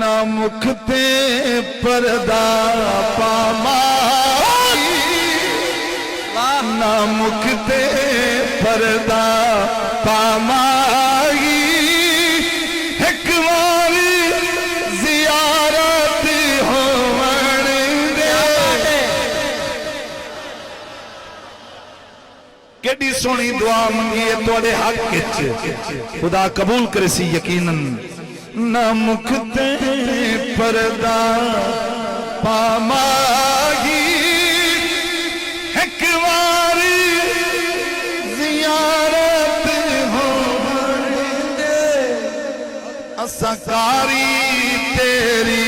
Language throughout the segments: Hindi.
ना मुखते पर्दा पामा ना मुखते पर्दा पामागी एक बारी जियारत होवण दे। केडी सोहनी दुआ मंगी है तुहाडे हक विच, खुदा कबूल करे सी यकीनन। ना मुखते पर्दा पामागी एक बारी जियारत होवण दे। असकारी तेरी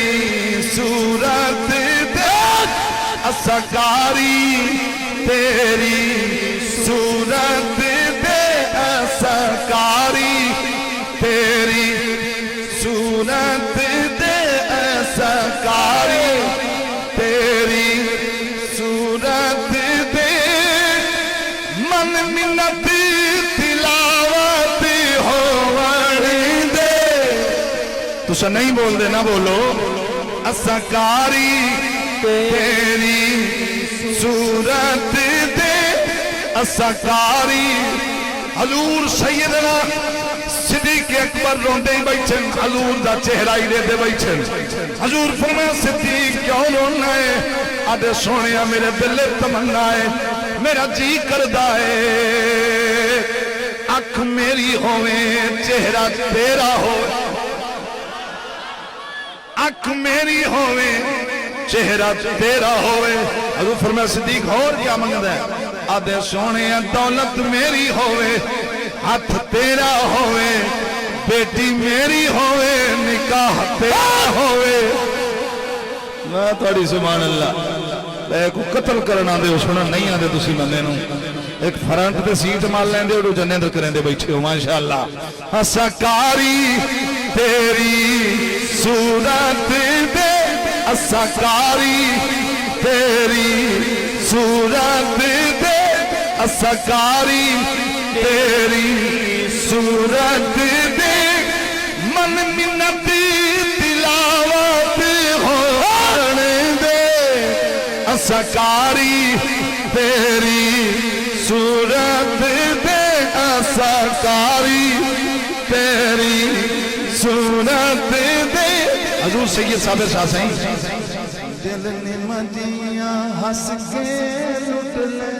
सूरत देख, असकारी तेरी सूरत दे, असकारी तेरी सूरत दे, असकारी तेरी सूरत दे। मन मिन्नत तिलावत होवण दे। तुसा नहीं बोल दे ना बोलो। असकारी तेरी सूरत दे, असकारी। हजूर सैयदना सिद्दीक अकबर रोंदे ही बैठे, हजूर दा चेहरा ही दे बैठे। हजूर फरमाया सिद्दीक क्यों रोना है? आदे सोने मेरे दिल तमन्ना है, मेरा जी करदा है अख मेरी होवे चेहरा तेरा हो, अख मेरी होवे चेहरा तेरा होवे। हजूर फरमाया सिद्दीक होर क्या मंगदा है? आदे सोने दौलत मेरी होवे, हाथ तेरा होवे, बेटी मेरी होवे, निकाह तेरा होवे। मैं थोड़ी सुभान अल्लाह को कत्ल करना दे सुन नहीं आते तुसी बंदे नूं एक फ्रंट ते सीट मार लेंदे हो जन्नत करेंदे बैठे हो माशाअल्लाह। असकारी तेरी सूरत दे, असकारी तेरी सूरत दे, असकारी तेरी सूरत दे। मन मिन्नत तिलावत होवण दे, असकारी तेरी सूरत दे, असकारी तेरी सूरत दे। हजूर सैयद साबिर शाह सही दिल ने मदिया हंस के लुट ले,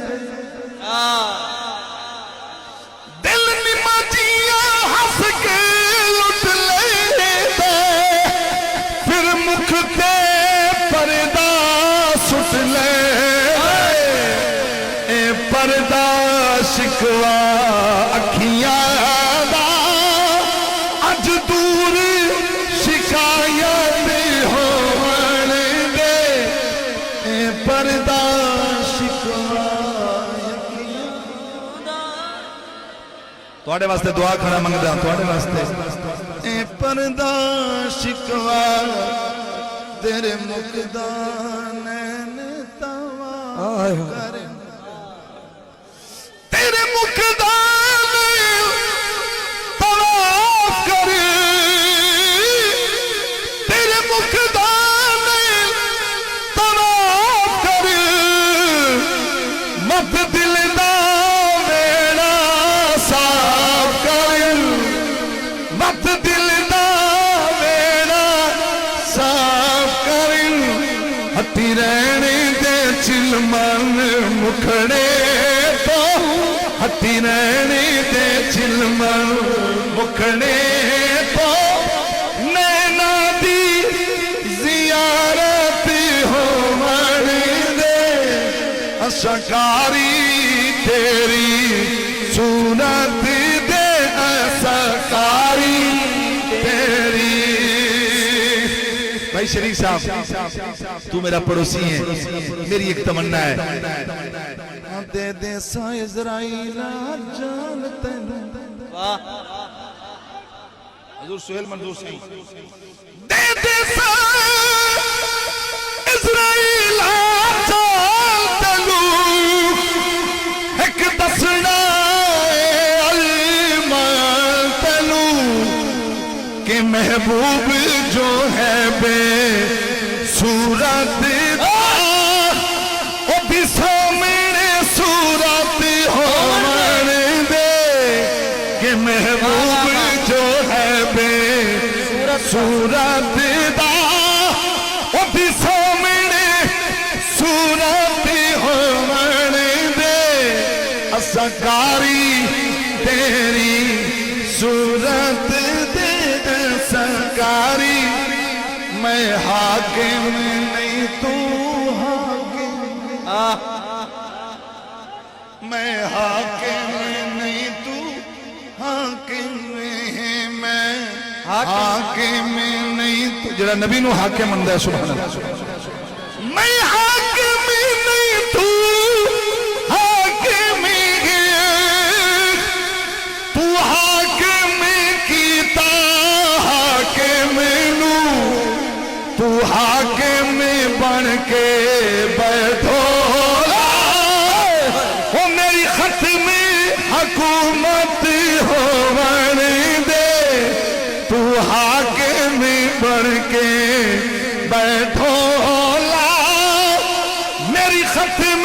दिल ने मदिया हंस के लुट ले, फिर मुख ते पर्दा सुट ले। ए पर्दा शिकवा अखियां दा अज दूर शिकायत होवण दे। ए पर्दा शिकवा तुहाडे वास्ते दुआ खड़ा मंगदा तुहाडे वास्ते। ए पर्दा शिकवा तेरे मुकदा नैन तवा कर, तेरे मुकदा तवाफ कर, तेरे मुकदा तवाफ कर। मत दिल दा वेड़ा साफ कर, मत दिल दा वेड़ा साफ कर। हत्ती रहने दे चिलमन मुखड़े तो, हत्ती रहने दे चिलमन मुखड़े तो। नैना दी जियारत होवण दे, असकारी तेरी सूरत दे, असकारी तेरी। भाई शरीफ साहब तू मेरा पड़ोसी है, मेरी एक तमन्ना है दे दे सा इज़राइल जान तैनू। हजूर सुहेल मंजूर सही दे दे सा इज़राइल जान तैनू, एक दसना अलमान तैनू कि महबूब जो है बे सूरत ओ भी सामने सूरत होवन दे कि महबूब जो है बे सूरत दा ओ भी सामने सूरत होवन दे असकारी तेरी सूरत दे असकारी मैं हाकिम नहीं तू हाकिम मैं हाकिम नहीं तू हाकिम है मैं हाकिम नहीं तू जरा नबी नु हाकिम मंदा है सुभान अल्लाह मैं हाकिम नहीं तू हाकिम है तू हाकिम कीता हाकिम नू तू हाकिम बन के बैठो ओ मेरी खत्म हुकूमत होवन दे तू हाकिम बन के बैठो मेरी खत्म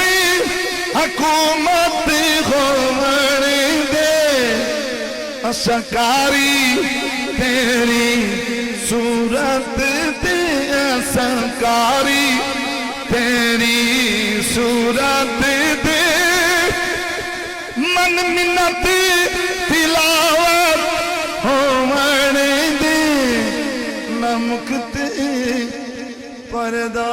हुकूमत होवन दे असकारी तेरी सूरत दे असकारी तेरी सूरत दे मन मिन्नत तिलावत होवन दे नमक ते पर्दा